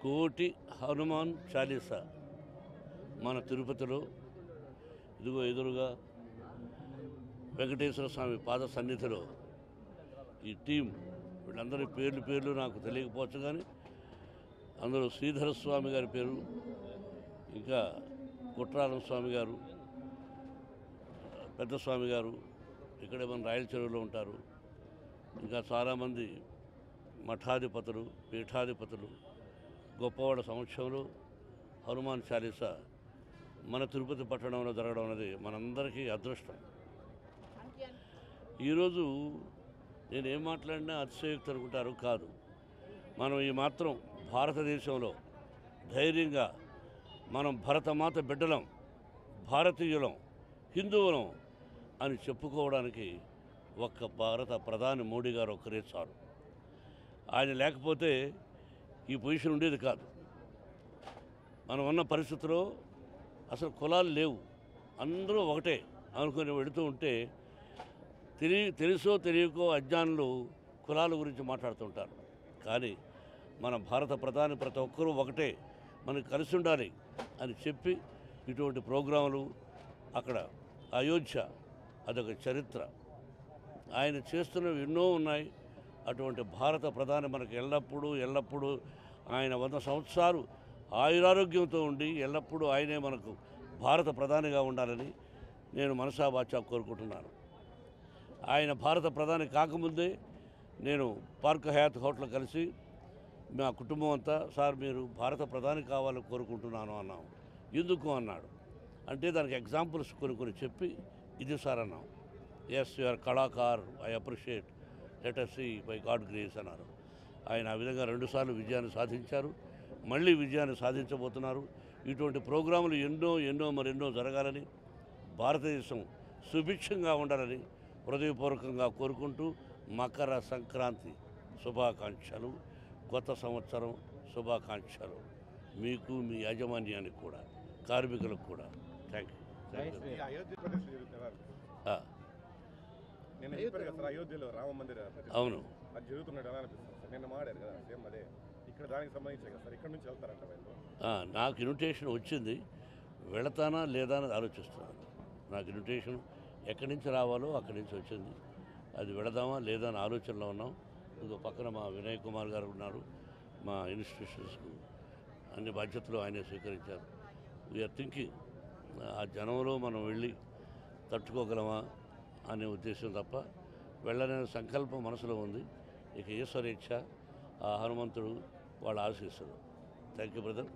కోటి హనుమాన్ చాలీసా మన తిరుపతిలో ఇదిగో ఎదురుగా వెంకటేశ్వర స్వామి పాద సన్నిధిలో ఈ టీం వీళ్ళందరి పేర్లు నాకు తెలియకపోవచ్చు, కానీ అందులో శ్రీధర స్వామి గారి పేరు, ఇంకా కుట్రాలం స్వామి గారు, పెద్ద స్వామి గారు ఇక్కడే మన రాయల చెరువులో ఉంటారు. ఇంకా చాలామంది మఠాధిపతులు, పీఠాధిపతులు గొప్పవాడ సమక్షంలో హనుమాన్ చాలీసా మన తిరుపతి పట్టణంలో జరగడం అనేది మనందరికీ అదృష్టం. ఈరోజు నేనేం మాట్లాడినా అతిశయోక్తి అనుకుంటారు, కాదు. మనం ఈ మాత్రం భారతదేశంలో ధైర్యంగా మనం భరతమాత బిడ్డలం, భారతీయులం, హిందువులం అని చెప్పుకోవడానికి ఒక్క భారత ప్రధాని మోడీ గారు ఒక్కరే చాలు. ఆయన లేకపోతే ఈ పొజిషన్ ఉండేది కాదు. మనం ఉన్న పరిస్థితిలో అసలు కులాలు లేవు, అందరూ ఒకటే అనుకుని వెళుతూ ఉంటే తెలుసో తెలియకో అజ్ఞానులు కులాల గురించి మాట్లాడుతుంటారు. కానీ మన భారత ప్రధాని ప్రతి ఒక్కరూ ఒకటే, మనకు కలిసి ఉండాలి అని చెప్పి ఇటువంటి ప్రోగ్రాములు, అక్కడ అయోధ్య అదొక చరిత్ర, ఆయన చేస్తున్నవి ఎన్నో ఉన్నాయి. అటువంటి భారత ప్రధాని మనకు ఎల్లప్పుడూ ఆయన 100 సంవత్సరాలు ఆయురారోగ్యంతో ఉండి ఎల్లప్పుడూ ఆయనే మనకు భారత ప్రధానిగా ఉండాలని నేను మనసా వాచా కోరుకుంటున్నాను. ఆయన భారత ప్రధాని కాకముందే నేను పార్క్ హయాత్ హోటల్ కలిసి మా కుటుంబం అంతా, సార్ మీరు భారత ప్రధాని కావాలని కోరుకుంటున్నాను అన్నాం. ఎందుకు అన్నాడు. అంటే దానికి ఎగ్జాంపుల్స్ కొన్ని చెప్పి ఇది సార్ అన్నాం. ఎస్ యూఆర్ కళాకార్, I appreciate, let us see by God grace అన్నారు. ఆయన ఆ విధంగా 2 సార్లు విజయాన్ని సాధించారు, మళ్ళీ విజయాన్ని సాధించబోతున్నారు. ఇటువంటి ప్రోగ్రాములు మరెన్నో జరగాలని, భారతదేశం సుభిక్షంగా ఉండాలని హృదయపూర్వకంగా కోరుకుంటూ మకర సంక్రాంతి శుభాకాంక్షలు, కొత్త సంవత్సరం శుభాకాంక్షలు మీకు, మీ యాజమాన్యానికి కూడా, కార్మికులకు కూడా. Thank you. అవును, నాకు ఇన్విటేషన్ వచ్చింది, వెళతానా లేదా అని ఆలోచిస్తున్నాను. నాకు ఇన్విటేషన్ ఎక్కడి నుంచి రావాలో అక్కడి నుంచి వచ్చింది, అది వెళదామా లేదా అని ఆలోచనలో ఉన్నాం. ఇంకో పక్కన మా వినయ్ కుమార్ గారు ఉన్నారు, మా ఇన్స్టిట్యూషన్స్కు అన్ని బాధ్యతలు ఆయనే స్వీకరించారు. వీఆర్ థింకింగ్ ఆ జనంలో మనం వెళ్ళి తట్టుకోగలమా అనే ఉద్దేశం తప్ప వెళ్ళనే సంకల్పం మనసులో ఉంది. ఇక ఈశ్వరేచ్ఛ, ఆ హనుమంతుడు వాళ్ళ ఆశీస్సులు. Thank you brother.